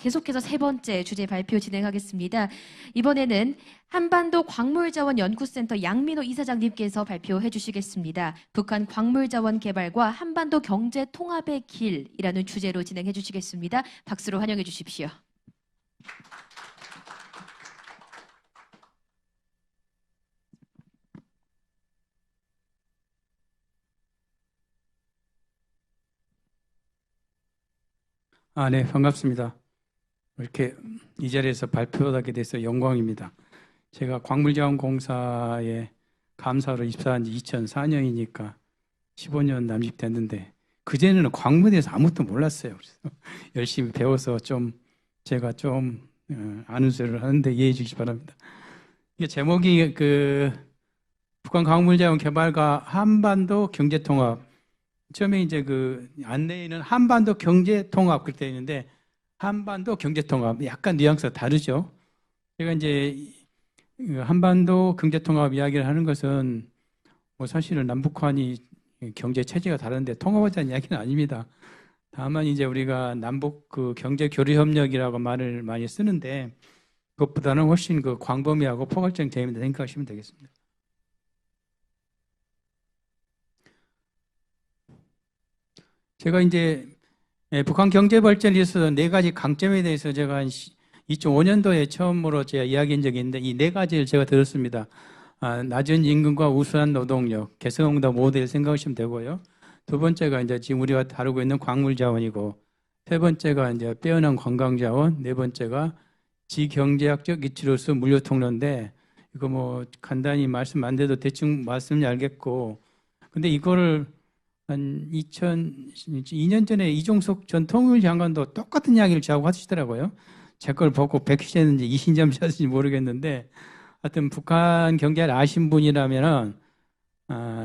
계속해서 세 번째 주제 발표 진행하겠습니다. 이번에는 한반도 광물자원연구센터 양민호 이사장님께서 발표해 주시겠습니다. 북한 광물자원 개발과 한반도 경제 통합의 길이라는 주제로 진행해 주시겠습니다. 박수로 환영해 주십시오. 네, 반갑습니다. 이렇게 이 자리에서 발표하게 돼서 영광입니다. 제가 광물자원공사에 감사로 입사한 지 2004년이니까 15년 남짓됐는데 그전에는 광물에 대해서 아무것도 몰랐어요. 그래서 열심히 배워서 제가 아는 소리를 하는데 이해해 주시기 바랍니다. 이게 제목이 북한 광물자원 개발과 한반도 경제통합. 처음에 이제 안내에는 한반도 경제통합 그렇게 되어 있는데 한반도 경제통합 약간 뉘앙스가 다르죠. 제가 이제 한반도 경제통합 이야기를 하는 것은 사실은 남북한이 경제 체제가 다른데 통합하자는 이야기는 아닙니다. 다만 이제 우리가 남북 경제 교류 협력이라고 말을 많이 쓰는데 그것보다는 훨씬 광범위하고 포괄적인 개념이다 생각하시면 되겠습니다. 제가 이제 북한 경제 발전에 있어서 네 가지 강점에 대해서 제가 한 2005년도에 처음으로 제가 이야기한 적이 있는데 이 네 가지를 제가 들었습니다. 낮은 임금과 우수한 노동력, 개성공단 모델 생각하시면 되고요. 두 번째가 이제 지금 우리가 다루고 있는 광물 자원이고, 세 번째가 이제 빼어난 관광 자원, 네 번째가 지경제학적 이치로서 물류 통로인데 이거 간단히 말씀 안 돼도 대충 말씀이 알겠고, 근데 이거를 한 2년 전에 이종석 전 통일장관도 똑같은 이야기를 저하고 하시더라고요. 제 걸 보고 100시였는지 20점이었는지 모르겠는데 하여튼 북한 경제를 아신 분이라면은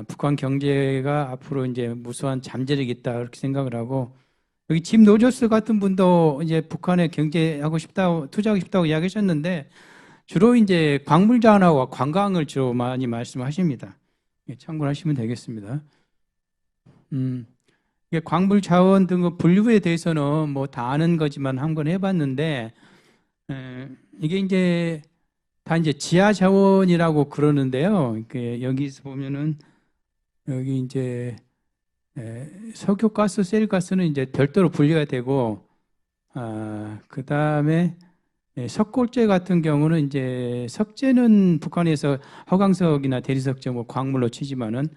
북한 경제가 앞으로 이제 무수한 잠재력이 있다 그렇게 생각을 하고, 여기 짐 노조스 같은 분도 이제 북한에 경제하고 싶다고 투자하고 싶다고 이야기하셨는데 주로 이제 광물 자원하고 관광을 주로 많이 말씀하십니다. 참고하시면 되겠습니다. 광물 자원 등 분류에 대해서는 다 아는 거지만 한번 해봤는데, 이게 이제 다 이제 지하 자원이라고 그러는데요. 여기서 보면은 여기 이제 석유가스, 셀가스는 이제 별도로 분류가 되고, 그 다음에 석골재 같은 경우는 이제 석재는 북한에서 화강석이나 대리석재 광물로 치지만은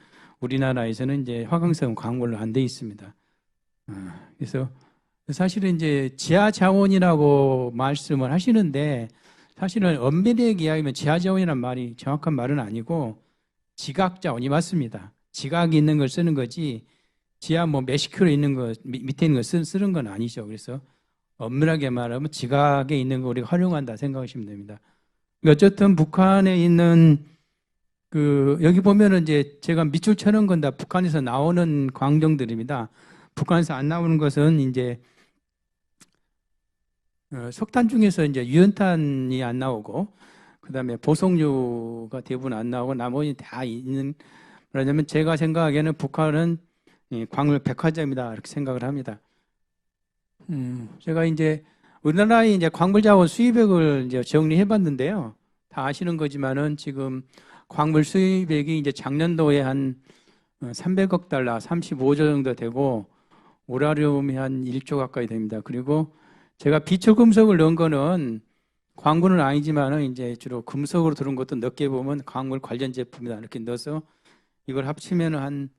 우리나라에서는 이제 화강석은 광물로 안 돼 있습니다. 그래서 사실은 이제 지하 자원이라고 말씀을 하시는데 사실은 엄밀하게 이야기하면 지하 자원이란 말이 정확한 말은 아니고 지각 자원이 맞습니다. 지각이 있는 걸 쓰는 거지 지하 몇십 킬로 있는 거 밑에 있는 거 쓰는 건 아니죠. 그래서 엄밀하게 말하면 지각에 있는 거 우리가 활용한다 생각하시면 됩니다. 어쨌든 북한에 있는 여기 보면은 이제 제가 밑줄 쳐놓은 건 다 북한에서 나오는 광정들입니다. 북한에서 안 나오는 것은 이제 석탄 중에서 이제 유연탄이 안 나오고, 그 다음에 보석류가 대부분 안 나오고, 나머지 다 있는, 말하자면 제가 생각하기에는 북한은 광물 백화점이다, 이렇게 생각을 합니다. 제가 이제 우리나라의 이제 광물 자원 수입액을 이제 정리해 봤는데요. 다 아시는 거지만은 지금 광물 수입액이 이제 작년도에 한 300억 달러, 35조 정도 되고, 우라늄이 한 1조 가까이 됩니다. 그리고 제가 비초금속을 넣은 거는 광물은 아니지만은 이제 주로 금속으로 들은 것도 넣게 보면 광물 관련 제품이다 이렇게 넣어서 이걸 합치면 한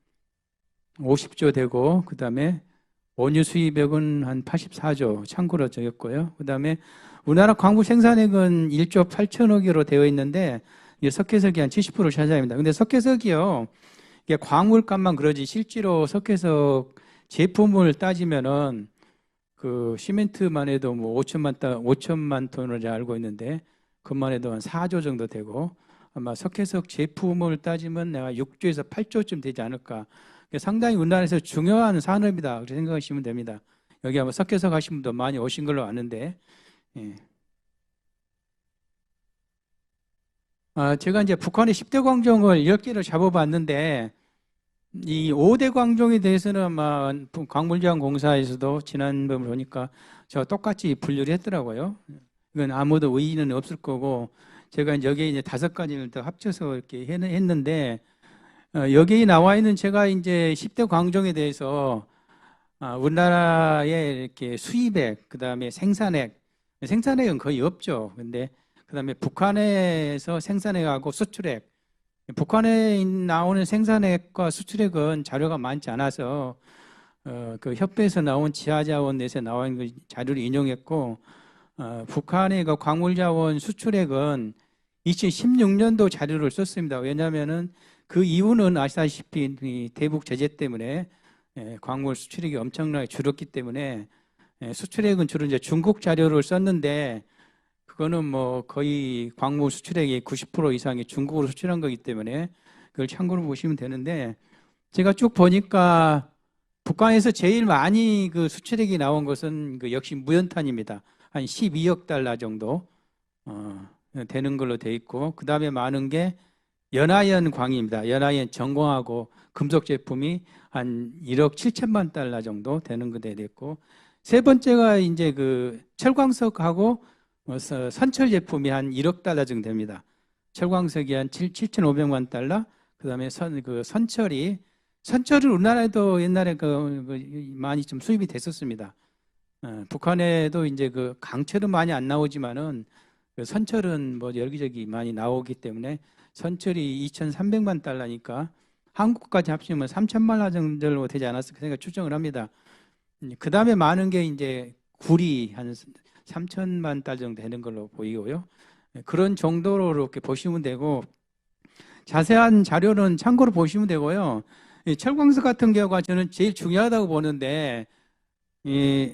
50조 되고, 그 다음에 원유 수입액은 한 84조 참고로 적었고요. 그 다음에 우리나라 광물 생산액은 1조 8천억으로 되어 있는데 석회석이 한 70%를 차지합니다. 근데 석회석이요, 이게 광물값만 그러지 실제로 석회석 제품을 따지면은 시멘트만 해도 5천만 톤을 알고 있는데 그것만 해도 한 4조 정도 되고, 아마 석회석 제품을 따지면 내가 6조에서 8조쯤 되지 않을까. 상당히 우리나라에서 중요한 산업이다 그렇게 생각하시면 됩니다. 여기 아마 석회석 하신 분도 많이 오신 걸로 아는데, 예. 제가 이제 북한의 10대 광종을 10개를 잡아봤는데 이 5대 광종에 대해서는 아마 광물지원공사에서도 지난번 보니까 저 똑같이 분류를 했더라고요. 이건 아무도 의의는 없을 거고 제가 이제 여기에 이제 5가지를 더 합쳐서 이렇게 했는데 여기에 나와 있는 제가 이제 10대 광종에 대해서 우리나라의 이렇게 수입액, 그다음에 생산액은 거의 없죠. 근데 그다음에 북한에서 생산액하고 수출액, 북한에 나오는 생산액과 수출액은 자료가 많지 않아서 그 협회에서 나온 지하자원에서 나온 그 자료를 인용했고 북한의 그 광물자원 수출액은 2016년도 자료를 썼습니다. 왜냐하면은 그 이유는 아시다시피 이 대북 제재 때문에 광물 수출액이 엄청나게 줄었기 때문에 수출액은 주로 이제 중국 자료를 썼는데 그거는 뭐 거의 광물 수출액의 90% 이상이 중국으로 수출한 거기 때문에 그걸 참고로 보시면 되는데 제가 쭉 보니까 북한에서 제일 많이 그 수출액이 나온 것은 그 역시 무연탄입니다. 한 12억 달러 정도 되는 걸로 돼 있고 그 다음에 많은 게 연하연 광입니다. 연하연 전광하고 금속 제품이 한 1억 7천만 달러 정도 되는 거돼 있고 세 번째가 이제 그 철광석하고 선철 제품이 한 1억 달러 정도 됩니다. 철광석이 한 7,500만 달러, 그다음에 선철을 우리나라에도 옛날에 많이 좀 수입이 됐었습니다. 북한에도 이제 그 강철은 많이 안 나오지만은 그 선철은 뭐 여기저기 많이 나오기 때문에 선철이 2,300만 달러니까 한국까지 합치면 3천만 원 정도 되지 않았을까 생각 추정을 합니다. 그 다음에 많은 게 이제 구리 한 3천만 달 정도 되는 걸로 보이고요. 그런 정도로 이렇게 보시면 되고 자세한 자료는 참고로 보시면 되고요. 이 철광석 같은 경우가 저는 제일 중요하다고 보는데 이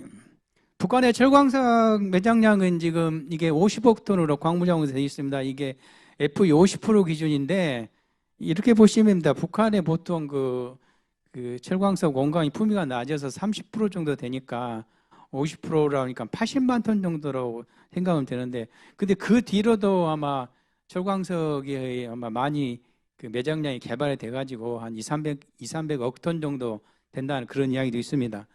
북한의 철광석 매장량은 지금 이게 50억 톤으로 광물자원에서 되어 있습니다. 이게 FE 50% 기준인데 이렇게 보시면 됩니다. 북한의 보통 그 철광석 원광이 품위가 낮아서 30% 정도 되니까 50%라니까 80만 톤 정도로 생각하면 되는데 근데 그 뒤로도 아마 철광석이 아마 많이 그 매장량이 개발이 돼가지고 한 300억 톤 정도 된다는 그런 이야기도 있습니다.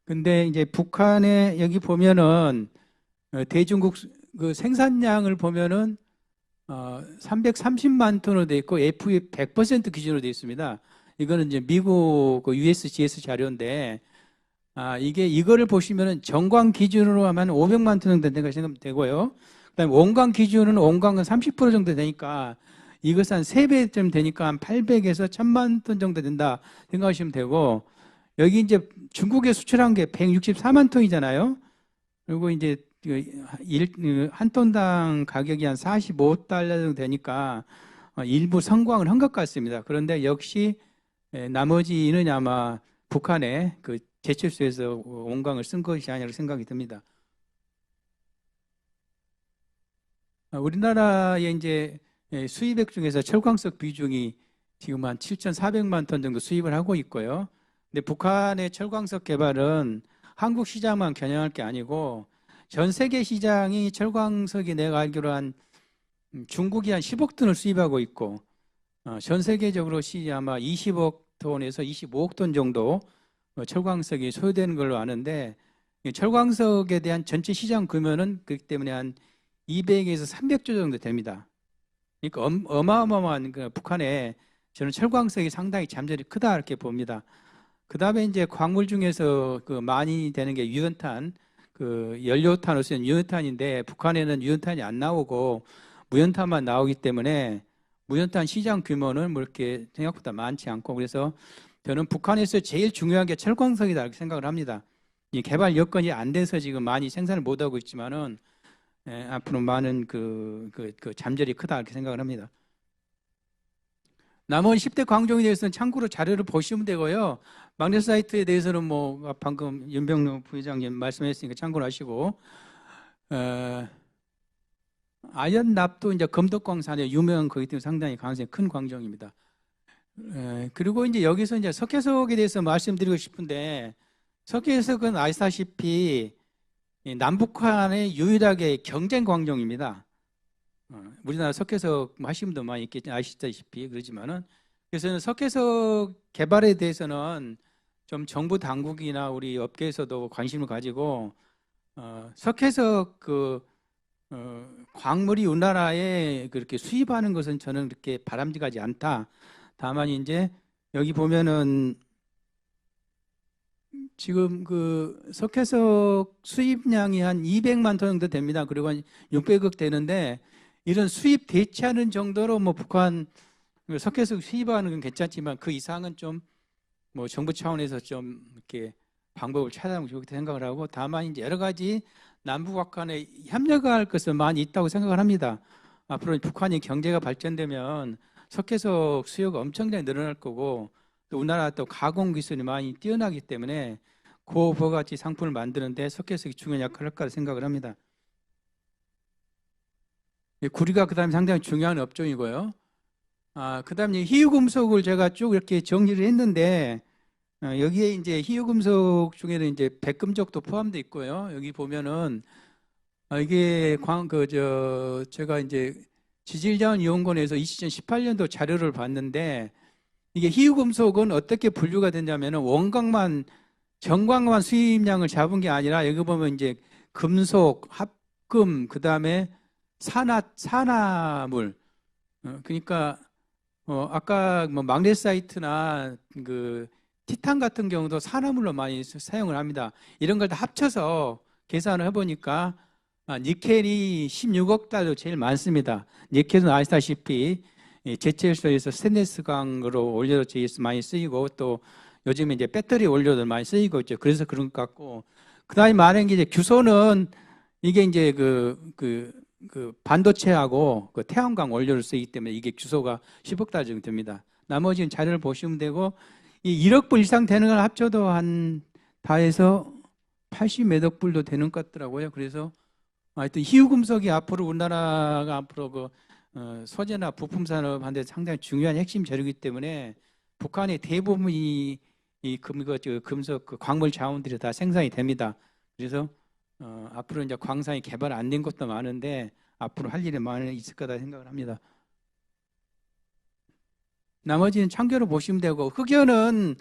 근데 이제 북한에 여기 보면은 대중국 그 생산량을 보면은 330만 톤으로 돼 있고 FE 100% 기준으로 돼 있습니다. 이거는 이제 미국 그 USGS 자료인데 이거를 보시면은 정광 기준으로 하면 500만 톤 정도 된다고 생각하면 되고요. 그다음에 원광 기준은 원광은 30% 정도 되니까 이것은 한 3배쯤 되니까 한 800에서 1000만 톤 정도 된다 생각하시면 되고 여기 이제 중국에 수출한 게 164만 톤이잖아요. 그리고 이제 한 톤당 가격이 한 45달러 정도 되니까 일부 성광을 한 것 같습니다. 그런데 역시 나머지는 아마 북한의 그 제철소에서 원광을 쓴 것이 아니라고 생각이 듭니다. 우리나라의 이제 수입액 중에서 철광석 비중이 지금 한 7,400만 톤 정도 수입을 하고 있고요. 근데 북한의 철광석 개발은 한국 시장만 겨냥할 게 아니고 전 세계 시장이 철광석이 내가 알기로 한 중국이 한 10억 톤을 수입하고 있고 전 세계적으로 아마 20억 톤에서 25억 톤 정도 철광석이 소요되는 걸로 아는데 철광석에 대한 전체 시장 규모는 그렇기 때문에 한 200에서 300조 정도 됩니다. 그러니까 어마어마한 그 북한에 저는 철광석이 상당히 잠재력이 크다 이렇게 봅니다. 그 다음에 이제 광물 중에서 그 많이 되는 게 유연탄, 그 연료탄으로 쓰는 유연탄인데 북한에는 유연탄이 안 나오고 무연탄만 나오기 때문에 무연탄 시장 규모는 뭐 이렇게 생각보다 많지 않고 그래서 저는 북한에서 제일 중요한 게 철광석이다 이렇게 생각을 합니다. 이 개발 여건이 안 돼서 지금 많이 생산을 못 하고 있지만은 앞으로 많은 그 잠재력이 크다 이렇게 생각을 합니다. 나머지 10대 광종에 대해서는 참고로 자료를 보시면 되고요. 막내 사이트에 대해서는 뭐 방금 윤병로 부회장님 말씀하셨으니까 참고를 하시고 아연납도 이제 검덕광산의 유명한 거기 때문에 상당히 가능성이 큰 광종입니다. 그리고 이제 여기서 이제 석회석에 대해서 말씀드리고 싶은데 석회석은 아시다시피 남북한의 유일하게 경쟁 광종입니다. 우리나라 석회석 하시는 분도 많이 있겠지 아시다시피 그러지만은 그래서 석회석 개발에 대해서는 좀 정부 당국이나 우리 업계에서도 관심을 가지고 석회석 광물이 우리나라에 그렇게 수입하는 것은 저는 그렇게 바람직하지 않다. 다만 이제 여기 보면은 지금 그 석회석 수입량이 한 200만 톤 정도 됩니다. 그리고 한 600억 되는데 이런 수입 대체하는 정도로 뭐 북한 석회석 수입하는 건 괜찮지만 그 이상은 좀 뭐 정부 차원에서 좀 이렇게 방법을 찾아보면 좋겠다 생각을 하고, 다만 이제 여러 가지 남북 간에 협력할 것은 많이 있다고 생각을 합니다. 앞으로 북한이 경제가 발전되면 석회석 수요가 엄청나게 늘어날 거고, 또 우리나라 또 가공 기술이 많이 뛰어나기 때문에 고부가치 상품을 만드는데 석회석이 중요한 역할을 할 거라 생각을 합니다. 구리가 그다음에 상당히 중요한 업종이고요. 그다음에 희유금속을 제가 쭉 이렇게 정리를 했는데, 여기에 이제 희유금속 중에는 이제 백금속도 포함되어 있고요. 여기 보면은 이게 제가 이제 지질자원이용원에서 2018년도 자료를 봤는데, 이게 희유금속은 어떻게 분류가 되냐면은 정광만 수입량을 잡은 게 아니라 여기 보면 이제 금속, 합금, 그다음에 산화물. 그러니까 아까 뭐 magnesite나 그 티탄 같은 경우도 산화물로 많이 사용을 합니다. 이런 걸 다 합쳐서 계산을 해보니까 니켈이 16억 달러 제일 많습니다. 니켈은 아시다시피 제철소에서 스테인리스 강으로 원료로 많이 쓰이고, 또 요즘에 이제 배터리 원료도 많이 쓰이고 있죠. 그래서 그런 것 같고, 그다음에 많은 게 이제 규소는 이게 이제 그 반도체하고 그 태양광 원료를 쓰기 때문에 이게 규소가 10억 달러 정도 됩니다. 나머지는 자료를 보시면 되고, 이 1억 불 이상 되는 걸 합쳐도 한 다 해서 80 몇 억 불도 되는 것 같더라고요. 그래서 하여튼 희유금속이 앞으로 우리나라가 앞으로 소재나 부품 산업한테 상당히 중요한 핵심 재료이기 때문에 북한의 대부분이 이 금속 광물 자원들이 다 생산이 됩니다. 그래서 앞으로 이제 광산이 개발 안 된 것도 많은데 앞으로 할 일이 많이 있을 거다 생각을 합니다. 나머지는 참고로 보시면 되고, 흑연은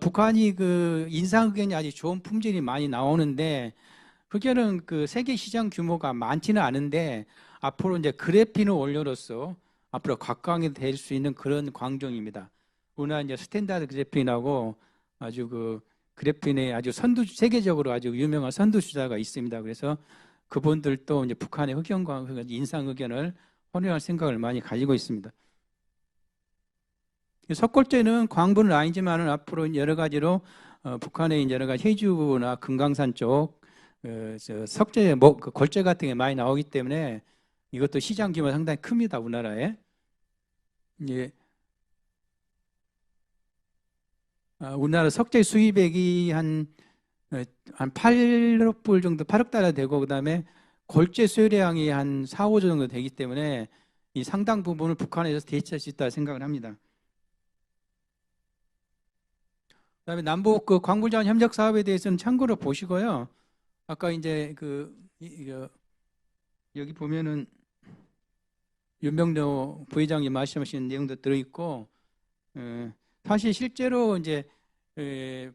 북한이 그 인상 흑연이 아주 좋은 품질이 많이 나오는데, 흑연은 그 세계 시장 규모가 많지는 않은데 앞으로 이제 그래핀을 원료로서 앞으로 각광이 될 수 있는 그런 광종입니다. 우리나라 이제 스탠다드 그래핀하고 아주 그 그래핀의 아주 세계적으로 아주 유명한 선두주자가 있습니다. 그래서 그분들도 이제 북한의 흑연과 인상 흑연을 활용할 생각을 많이 가지고 있습니다. 석골재는 광분은 아니지만은 앞으로 여러 가지로 북한의 여러 가지 해주나 금강산 쪽 석재, 골재 같은 게 많이 나오기 때문에 이것도 시장 규모가 상당히 큽니다. 우리나라에. 이제 우리나라 석재 수입액이 한 8억 불 정도, 8억 달러 되고, 그다음에 골재 수요량이 한 4, 5조 정도 되기 때문에 이 상당 부분을 북한에서 대체할 수 있다 생각을 합니다. 그다음에 남북 그 광물자원 협력 사업에 대해서는 참고로 보시고요. 아까 이제 여기 보면은 윤병도 부회장이 말씀하신 내용도 들어있고, 사실 실제로 이제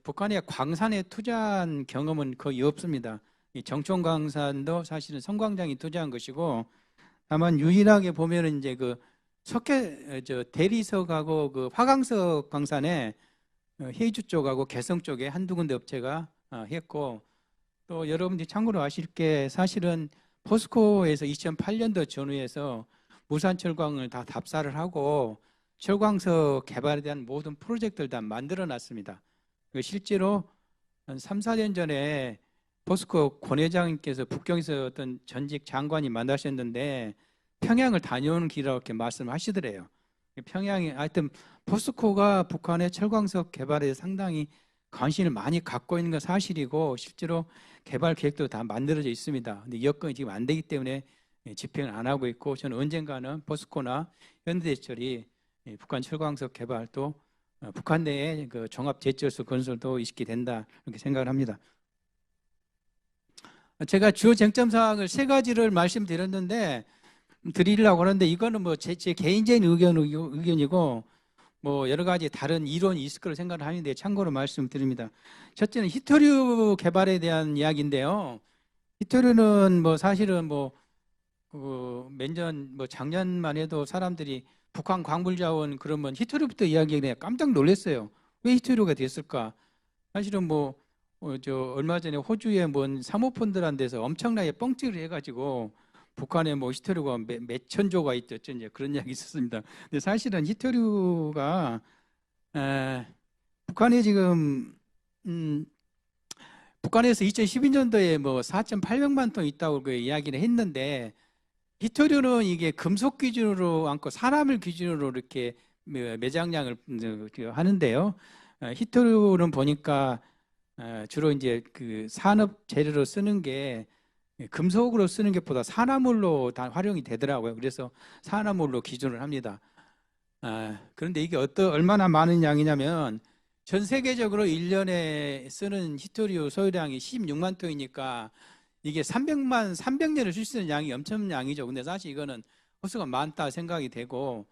북한의 광산에 투자한 경험은 거의 없습니다. 이 정촌광산도 사실은 성광장이 투자한 것이고, 다만 유일하게 보면은 이제 그 대리석하고 그 화강석 광산에 해주 쪽하고 개성 쪽에 한두 군데 업체가 했고, 또 여러분들이 참고로 아실 게 사실은 포스코에서 2008년도 전후에서 무산철광을 다 답사를 하고 철광석 개발에 대한 모든 프로젝트를 다 만들어 놨습니다. 실제로 한 3, 4년 전에 포스코 권 회장님께서 북경에서 어떤 전직 장관이 만나셨는데 평양을 다녀오는 길이라고 이렇게 말씀하시더래요. 평양에 하여튼 포스코가 북한의 철광석 개발에 상당히 관심을 많이 갖고 있는 건 사실이고, 실제로 개발 계획도 다 만들어져 있습니다. 근데 여건이 지금 안 되기 때문에 집행을 안 하고 있고, 저는 언젠가는 포스코나 현대제철이 북한 철광석 개발도 북한 내에 그 종합제철소 건설도 있게 된다, 이렇게 생각을 합니다. 제가 주요 쟁점 사항을 3가지를 말씀드렸는데 드리려고 하는데, 이거는 뭐 제 개인적인 의견이고 뭐 여러 가지 다른 이론이 있을 거로 생각을 하는데 참고로 말씀드립니다. 첫째는 히토류 개발에 대한 이야기인데요. 히토류는 뭐 사실은 뭐 뭐 작년만 해도 사람들이 북한 광물 자원 그러면 히토류부터 이야기해 깜짝 놀랐어요. 왜 히토류가 됐을까? 사실은 저 얼마 전에 호주의 뭔 사모펀드란 데서 엄청나게 뻥튀기를 해가지고 북한에 뭐 히토류가 몇천 조가 있죠. 이제 그런 이야기 있었습니다. 근데 사실은 히토류가 북한에 지금 북한에서 2012년도에 뭐 4,800만 톤 있다고 그 이야기를 했는데 히토류는 이게 금속 기준으로 않고 사람을 기준으로 이렇게 매장량을 하는데요. 히토류는 보니까 주로 이제 그 산업 재료로 쓰는 게 금속으로 쓰는 것보다 산화물로 다 활용이 되더라고요. 그래서 산화물로 기준을 합니다. 그런데 이게 얼마나 많은 양이냐면 전 세계적으로 1년에 쓰는 히토류 소유량이 16만 톤이니까 이게 300년을 쓸 수 있는 양이 엄청난 양이죠. 근데 사실 이거는 호수가 많다 생각이 되고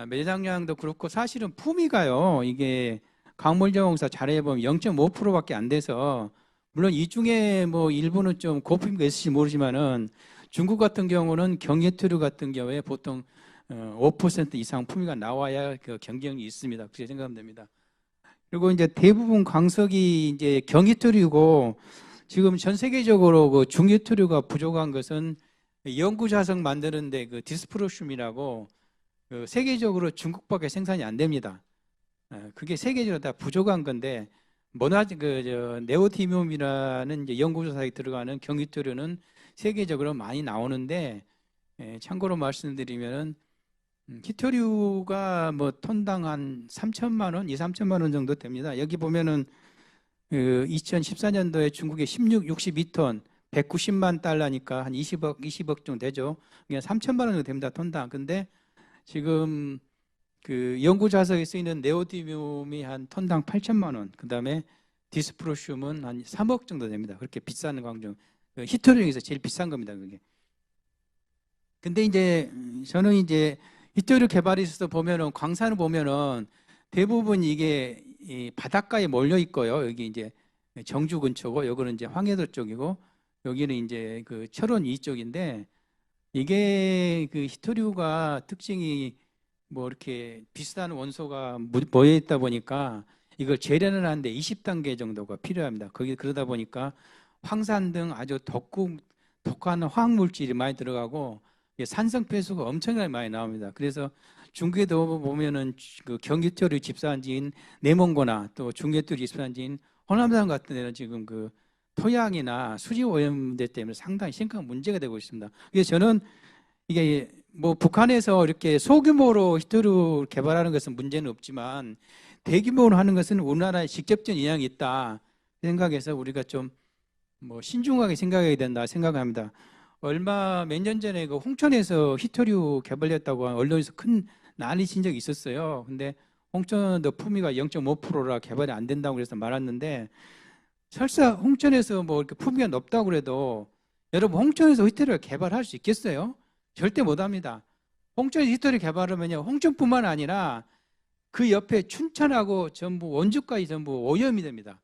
매장량도 그렇고 사실은 품위가요. 이게 광물정공사 자료해보면 0.5%밖에 안 돼서 물론 이 중에 뭐 일부는 좀 고품위가 있을지 모르지만은 중국 같은 경우는 경히토류 같은 경우에 보통 5% 이상 품위가 나와야 그 경쟁이 있습니다. 그렇게 생각하면 됩니다. 그리고 이제 대부분 광석이 이제 경히토류고 지금 전 세계적으로 그 중히토류가 부족한 것은 연구 자석 만드는데 그 디스프로슘이라고 그 세계적으로 중국밖에 생산이 안 됩니다. 그게 세계적으로 다 부족한 건데 네오디뮴이라는 이제 연구조사에 들어가는 경히토류는 세계적으로 많이 나오는데 참고로 말씀드리면은 히토류가 뭐 톤당 한 3천만 원, 2, 3천만 원 정도 됩니다. 여기 보면은 2014년도에 중국의 62톤 190만 달러니까 한 20억 정도 되죠. 그냥 3천만 원 정도 됩니다. 톤당. 근데 지금 그 연구 자석에 쓰이는 네오디뮴이 한 톤당 8천만 원. 그다음에 디스프로슘은 한 3억 정도 됩니다. 그렇게 비싼 광종. 히토류 중에서 제일 비싼 겁니다, 그게. 근데 이제 저는 이제 히토류 개발에 있어서 보면은 광산을 보면은 대부분 이게 이 바닷가에 몰려 있고요. 여기 이제 정주 근처고 여기는 이제 황해도 쪽이고 여기는 이제 그 철원 이쪽인데 이게 그 히토류가 특징이 뭐 이렇게 비슷한 원소가 모여 있다 보니까 이걸 재련을 하는데 20단계 정도가 필요합니다. 거기 그러다 보니까 황산 등 아주 독한 화학 물질이 많이 들어가고 산성 폐수가 엄청나게 많이 나옵니다. 그래서 중국에도 보면은 그 경히토류 집산지인 내몽고나 또 중히토류 집산지인 호남산 같은 데는 지금 그 토양이나 수지 오염제 때문에 상당히 심각한 문제가 되고 있습니다. 그래서 저는 이게 뭐 북한에서 이렇게 소규모로 히토류 개발하는 것은 문제는 없지만 대규모로 하는 것은 우리나라에 직접적인 영향이 있다 생각해서 우리가 좀 뭐 신중하게 생각해야 된다 생각합니다. 몇 년 전에 그 홍천에서 히토류 개발했다고 언론에서 큰 난리 친 적이 있었어요. 근데 홍천도 품위가 0.5%라 개발이 안 된다고 그래서 말았는데 설사 홍천에서 뭐 이렇게 품위가 높다고 그래도 여러분 홍천에서 히토류를 개발할 수 있겠어요? 절대 못합니다. 홍천에서 히토류 개발하면요 홍천뿐만 아니라 그 옆에 춘천하고 전부 원주까지 전부 오염이 됩니다.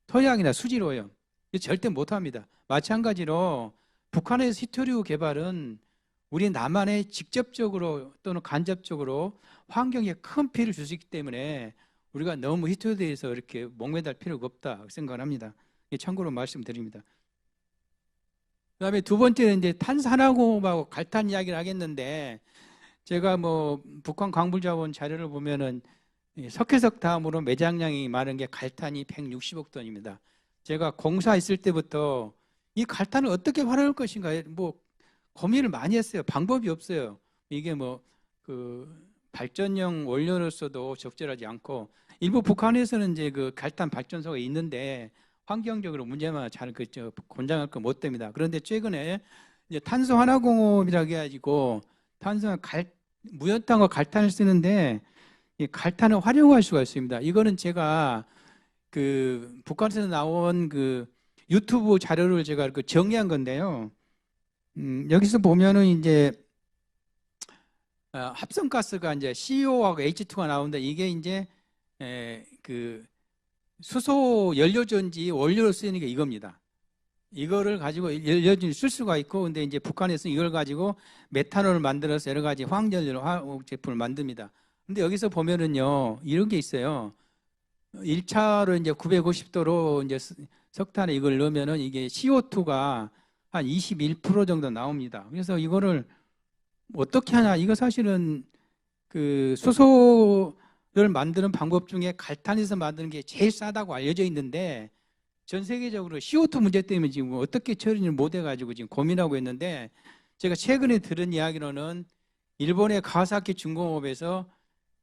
토양이나 수질 오염. 절대 못합니다. 마찬가지로 북한에서 히토류 개발은 우리 남한에 직접적으로 또는 간접적으로 환경에 큰 피해를 줄 수 있기 때문에 우리가 너무 히토류에 대해서 이렇게 목매달 필요가 없다 생각합니다. 참고로 말씀드립니다. 그다음에 두 번째는 이제 탄산화공업하고 갈탄 이야기를 하겠는데 제가 뭐 북한 광물자원 자료를 보면은 석회석 다음으로 매장량이 많은 게 갈탄이 160억 톤입니다. 제가 공사했을 때부터 이 갈탄을 어떻게 활용할 것인가 뭐 고민을 많이 했어요. 방법이 없어요. 이게 뭐 그 발전용 원료로서도 적절하지 않고 일부 북한에서는 이제 그 갈탄 발전소가 있는데 환경적으로 문제만 잘 권장할 거 못 됩니다. 그런데 최근에 이제 탄소 환화공업이라고 해가지고 무연탄과 갈탄을 쓰는데 이 갈탄을 활용할 수가 있습니다. 이거는 제가 그 북한에서 나온 그 유튜브 자료를 제가 그 정리한 건데요. 여기서 보면은 이제 합성가스가 이제 CO하고 H2가 나오는데 이게 이제 그 수소 연료전지 원료로 쓰이는 게 이겁니다. 이거를 가지고 연료전지 쓸 수가 있고, 근데 이제 북한에서 이걸 가지고 메탄올을 만들어서 여러 가지 화학연료 화학 제품을 만듭니다. 근데 여기서 보면은요, 이런 게 있어요. 1차로 이제 950도로 이제 석탄에 이걸 넣으면은 이게 CO2가 한 21% 정도 나옵니다. 그래서 이거를 어떻게 하냐? 이거 사실은 그 수소를 만드는 방법 중에 갈탄에서 만드는 게 제일 싸다고 알려져 있는데, 전 세계적으로 CO2 문제 때문에 지금 어떻게 처리를 못 해가지고 지금 고민하고 있는데, 제가 최근에 들은 이야기로는 일본의 가와사키 중공업에서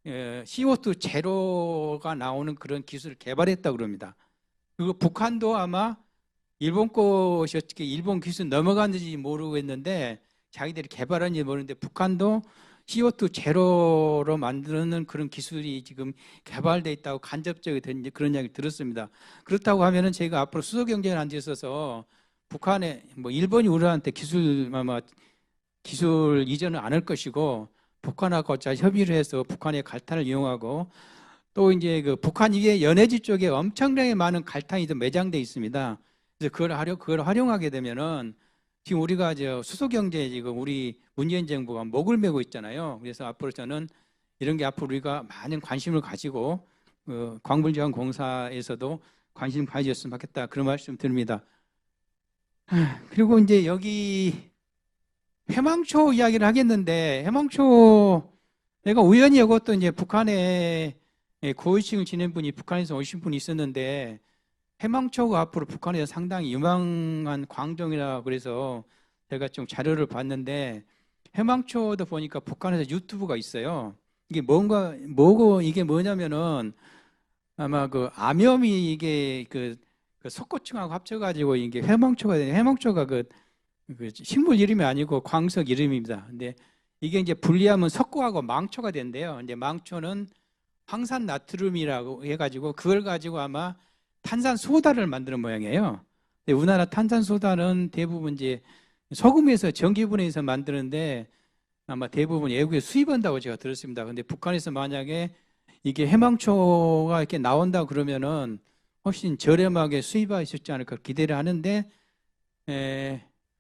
CO2 제로가 나오는 그런 기술을 개발했다고 그럽니다. 그리고 북한도 아마 일본 것이 어떻게 일본 기술 넘어갔는지 모르겠는데 자기들이 개발한지 모르는데 북한도 CO2 제로로 만드는 그런 기술이 지금 개발돼 있다고 간접적으로 된 그런 이야기를 들었습니다. 그렇다고 하면은 저희가 앞으로 수소 경쟁을 한 데 있어서 북한에 뭐 일본이 우리한테 기술 이전을 안 할 것이고, 북한하고 잘 협의를 해서 북한의 갈탄을 이용하고, 또 이제 그 북한 이게 연해지 쪽에 엄청나게 많은 갈탄이 좀 매장돼 있습니다. 그래서 그걸 활용하게 되면은 지금 우리가 수소 경제에 지금 우리 문재인 정부가 목을 메고 있잖아요. 그래서 앞으로 저는 이런 게 앞으로 우리가 많은 관심을 가지고 광물지원공사에서도 관심 가졌으면 하겠다, 그런 말씀 드립니다. 그리고 이제 여기 해망초 이야기를 하겠는데, 해망초 내가 우연히 이것도 이제 북한에 고위층을 지낸 분이 북한에서 오신 분이 있었는데, 해망초가 앞으로 북한에서 상당히 유망한 광종이라 그래서 제가 좀 자료를 봤는데, 해망초도 보니까 북한에서 유튜브가 있어요. 이게 이게 뭐냐면은 아마 그 암염이 이게 그 석고층하고 합쳐가지고 이게 해망초가 되는, 해망초가 그 식물 이름이 아니고 광석 이름입니다. 근데 이게 이제 분리하면 석고하고 망초가 된대요. 이제 망초는 황산 나트륨이라고 해가지고 그걸 가지고 아마 탄산 소다를 만드는 모양이에요. 근데 우리나라 탄산 소다는 대부분 이제 소금에서 전기분해해서 만드는데 아마 대부분 외국에 수입한다고 제가 들었습니다. 근데 북한에서 만약에 이게 해망초가 이렇게 나온다 그러면은 훨씬 저렴하게 수입할 수 있지 않을까 기대를 하는데,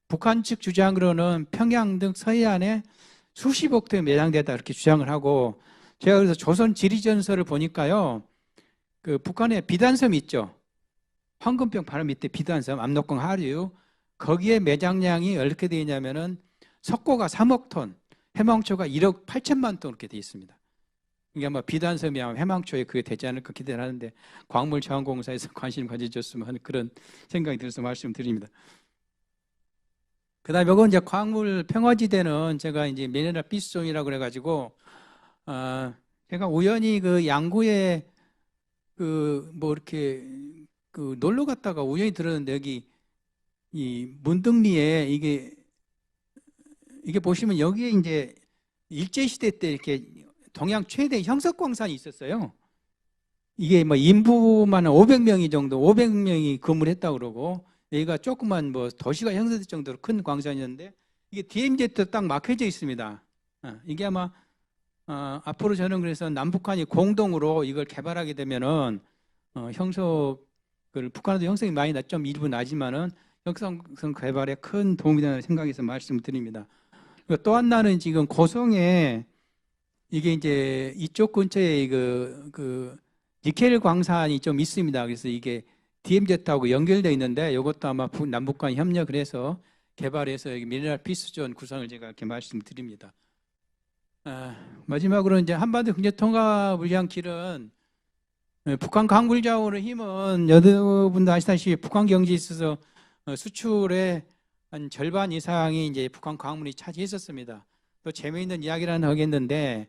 북한 측 주장으로는 평양 등 서해안에 수십억 톤이 매장되다 이렇게 주장을 하고, 제가 그래서 조선 지리전서를 보니까요, 그 북한에 비단섬 있죠. 황금병 바로 밑에 비단섬, 압록강 하류, 거기에 매장량이 어떻게 되어 있냐면은 석고가 3억 톤, 해망초가 1억 8천만 톤 이렇게 되어 있습니다. 이게 아마 비단섬이 아마 해망초에 그게 되지 않을까 기대를 하는데, 광물자원공사에서 관심 가져줬으면 하는 그런 생각이 들어서 말씀드립니다. 그 다음에 이건 이제 광물 평화지대는 제가 이제 미네랄 피스존이라고 그래가지고, 제가 우연히 그 양구에 이렇게 놀러 갔다가 우연히 들었는데, 여기 이 문등리에 이게 보시면 여기에 이제 일제시대 때 이렇게 동양 최대 형석광산이 있었어요. 이게 뭐 인부만 500명이 정도, 500명이 근무를 했다고 그러고, 여기가 조그만 뭐 도시가 형성될 정도로 큰 광산이었는데, 이게 DMZ도 딱 막혀져 있습니다. 이게 아마 앞으로 저는 그래서 남북한이 공동으로 이걸 개발하게 되면은 북한에도 형성이 많이 좀 일부 나지만은 형성 개발에 큰 도움이 되는 생각에서 말씀드립니다. 또 하나는 지금 고성에 이게 이제 이쪽 근처에 그 니켈 광산이 좀 있습니다. 그래서 이게 DMZ하고 연결되어 있는데, 이것도 아마 남북간 협력을 해서 개발해서 여기 미네랄 피스존 구성을 제가 이렇게 말씀드립니다. 마지막으로 이제 한반도 경제 통합을 위한 길은, 북한 광물 자원의 힘은 여러분도 아시다시피 북한 경제에 있어서 수출의 한 절반 이상이 이제 북한 광물이 차지했었습니다. 또 재미있는 이야기를 하나 하겠는데,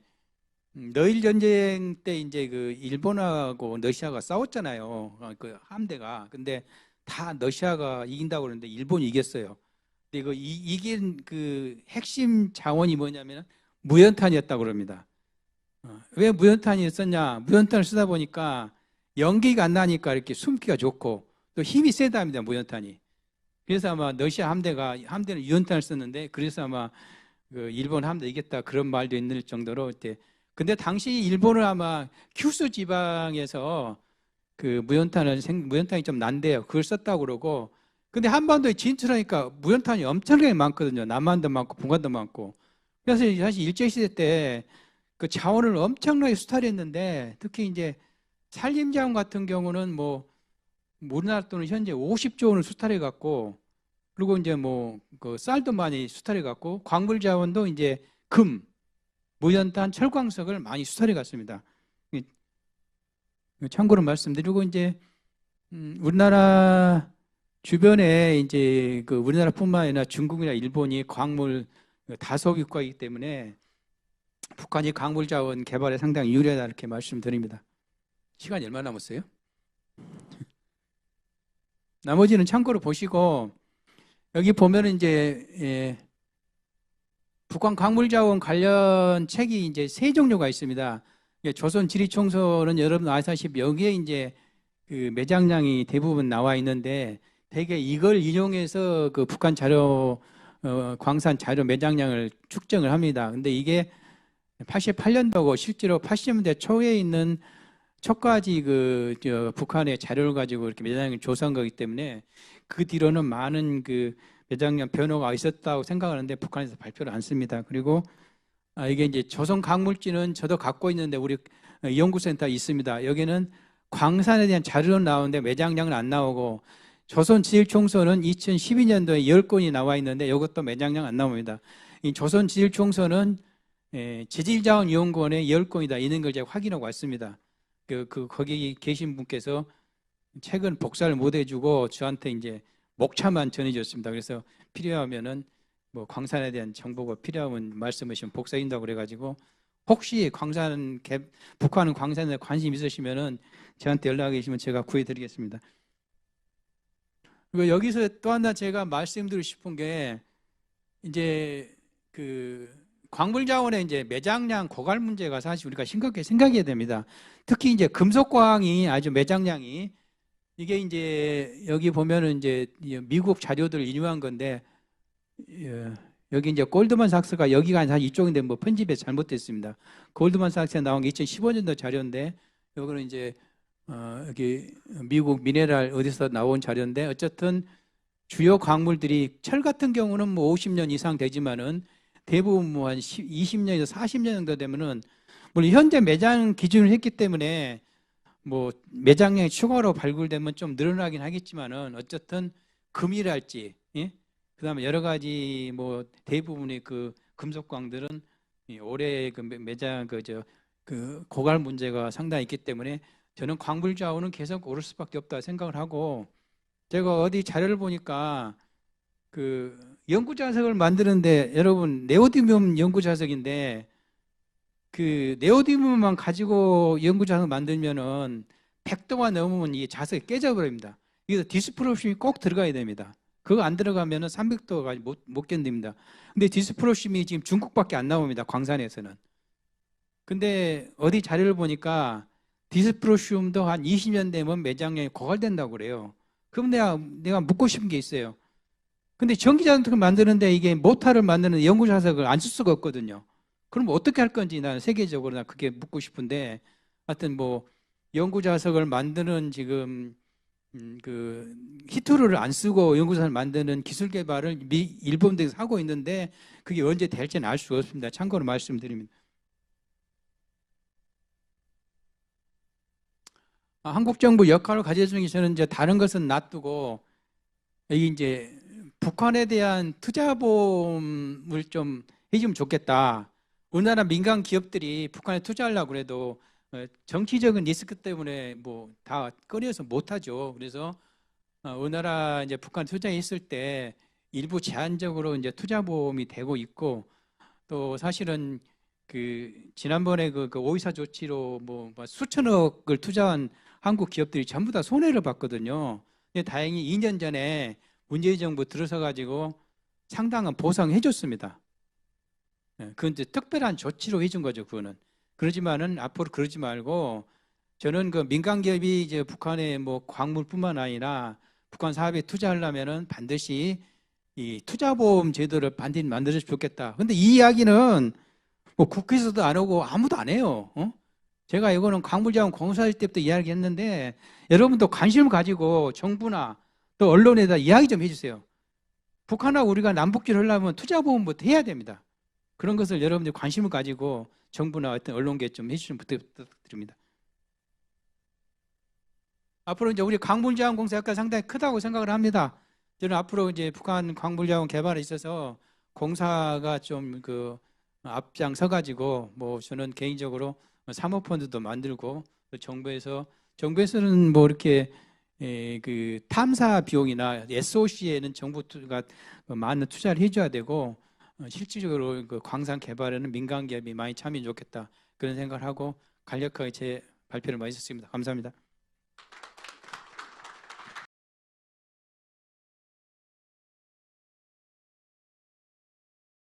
러일 전쟁 때 이제 그 일본하고 러시아가 싸웠잖아요. 그 함대가. 근데 다 러시아가 이긴다고 그러는데 일본이 이겼어요. 근데 그 이긴 그 핵심 자원이 뭐냐면 무연탄이었다고 그럽니다. 왜 무연탄이 썼냐? 무연탄을 쓰다 보니까 연기가 안 나니까 이렇게 숨기가 좋고, 또 힘이 세답니다, 무연탄이. 그래서 아마 러시아 함대는 유연탄을 썼는데, 그래서 아마 그 일본 함대 이겼다 그런 말도 있는 정도로 그때. 근데 당시 일본은 아마 큐슈 지방에서 그 무연탄이 좀 난대요. 그걸 썼다고 그러고. 근데 한반도에 진출하니까 무연탄이 엄청나게 많거든요. 남한도 많고 북한도 많고. 그래서 사실 일제시대 때 그 자원을 엄청나게 수탈했는데, 특히 이제 산림자원 같은 경우는 뭐 우리나라 돈은 현재 50조 원을 수탈해 갖고, 그리고 이제 뭐 그 쌀도 많이 수탈해 갖고, 광물 자원도 이제 금, 무연탄, 철광석을 많이 수탈해 갔습니다. 참고로 말씀드리고, 이제 우리나라 주변에 이제 그 우리나라뿐만 아니라 중국이나 일본이 광물 다소 국가이기 때문에 북한이 광물 자원 개발에 상당히 유리하다 이렇게 말씀드립니다. 시간이 얼마 남았어요? 나머지는 참고로 보시고, 여기 보면은 이제 북한 광물 자원 관련 책이 이제 세 종류가 있습니다. 조선 지리총서는 여러분 아시다시피 여기에 이제 그 매장량이 대부분 나와 있는데, 대개 이걸 인용해서 그 북한 자료 광산 자료 매장량을 축정을 합니다. 근데 이게 88년도고 실제로 80년대 초에 있는 초까지 북한의 자료를 가지고 이렇게 매장량을 조사한 거기 때문에 그 뒤로는 많은 그 매장량 변화가 있었다고 생각하는데 북한에서 발표를 안 씁니다. 그리고 이게 이제 조선 강물지는 저도 갖고 있는데 우리 연구센터에 있습니다. 여기는 광산에 대한 자료는 나오는데 매장량은 안 나오고, 조선 지질총서는 2012년도에 10건이 나와 있는데 이것도 매장량 안 나옵니다. 이 조선 지질총서는 지질자원연구원에 10건이다 있는 걸 제가 확인하고 왔습니다. 거기 계신 분께서 책은 복사를 못 해주고 저한테 이제 목차만 전해줬습니다. 그래서 필요하면은 뭐 광산에 대한 정보가 필요하면 말씀하시면 복사해준다고 그래가지고, 혹시 북한은 광산에 관심 있으시면은 저한테 연락해 주시면 제가 구해드리겠습니다. 그리고 여기서 또 하나 제가 말씀드리고 싶은 게, 이제 그 광물 자원의 이제 매장량 고갈 문제가 사실 우리가 심각하게 생각해야 됩니다. 특히 이제 금속광이 아주 매장량이, 이게 이제 여기 보면은 이제 미국 자료들을 인용한 건데, 여기 이제 골드만삭스가 여기가 아니라 이쪽인데 뭐 편집에 잘못됐습니다. 골드만삭스에 나온 게 2015년도 자료인데, 여기는 이제 여기 미국 미네랄 어디서 나온 자료인데, 어쨌든 주요 광물들이 철 같은 경우는 뭐 50년 이상 되지만은 대부분 뭐 한 20년에서 40년 정도 되면은, 물론 현재 매장 기준을 했기 때문에 뭐 매장량이 추가로 발굴되면 좀 늘어나긴 하겠지만은, 어쨌든 금이랄지, 예? 그다음에 여러 가지 뭐 대부분의 그 금속광들은 올해 그 매장 그 고갈 문제가 상당히 있기 때문에 저는 광물 자원은 계속 오를 수밖에 없다 생각을 하고, 제가 어디 자료를 보니까 그 연구 자석을 만드는데, 여러분 네오디뮴 연구 자석인데 그 네오디뮴만 가지고 연구 자석 만들면은 100도가 넘으면 이 자석이 깨져버립니다. 여기서 디스프로심이 꼭 들어가야 됩니다. 그거 안 들어가면은 300도가 못 견딥니다. 근데 디스프로심이 지금 중국밖에 안 나옵니다. 광산에서는. 근데 어디 자료를 보니까 디스프로시움도 한 20년 되면 매장량이 고갈된다고 그래요. 그럼 내가 묻고 싶은 게 있어요. 근데 전기자동차를 만드는데 이게 모터를 만드는 연구 자석을 안 쓸 수가 없거든요. 그럼 어떻게 할 건지 나는 세계적으로 그게 묻고 싶은데, 하여튼 뭐 연구 자석을 만드는 지금 그 히토류를 안 쓰고 연구 자석을 만드는 기술 개발을 일본 등에서 하고 있는데, 그게 언제 될지는 알 수가 없습니다. 참고로 말씀드립니다. 한국 정부 역할을 가져주는 게, 저는 이제 다른 것은 놔두고 여기 이제 북한에 대한 투자보험을 좀 해주면 좋겠다. 우리나라 민간 기업들이 북한에 투자하려고 해도 정치적인 리스크 때문에 뭐 다 꺼려서 못하죠. 그래서 우리나라 이제 북한 투자했을 때 일부 제한적으로 이제 투자보험이 되고 있고, 또 사실은 그 지난번에 그 오이사 조치로 뭐 수천억을 투자한 한국 기업들이 전부 다 손해를 봤거든요. 근데 다행히 2년 전에 문재인 정부 들어서 가지고 상당한 보상해 줬습니다. 그건 이제 특별한 조치로 해준 거죠, 그거는. 그러지만은 앞으로 그러지 말고, 저는 그 민간 기업이 이제 북한의 뭐 광물뿐만 아니라 북한 사업에 투자하려면은 반드시 이 투자보험 제도를 반드시 만들어주면 좋겠다. 근데 이 이야기는 뭐 국회에서도 안 하고 아무도 안 해요. 제가 이거는 광물자원 공사할 때부터 이야기했는데 여러분도 관심을 가지고 정부나 또 언론에다 이야기 좀 해주세요. 북한하고 우리가 남북질 하려면 투자보험부터 해야 됩니다. 그런 것을 여러분들이 관심을 가지고 정부나 어떤 언론계 좀 해주시면 부탁드립니다. 앞으로 이제 우리 광물자원 공사가 상당히 크다고 생각을 합니다. 저는 앞으로 이제 북한 광물자원 개발에 있어서 공사가 좀 그 앞장서 가지고 뭐 저는 개인적으로 사모펀드도 만들고 또 정부에서는 뭐 이렇게 그 탐사 비용이나 SOC에는 정부가 많은 투자를 해줘야 되고 실질적으로 그 광산 개발에는 민간 기업이 많이 참여해 좋겠다 그런 생각을 하고 간략하게 제 발표를 마쳤습니다. 감사합니다.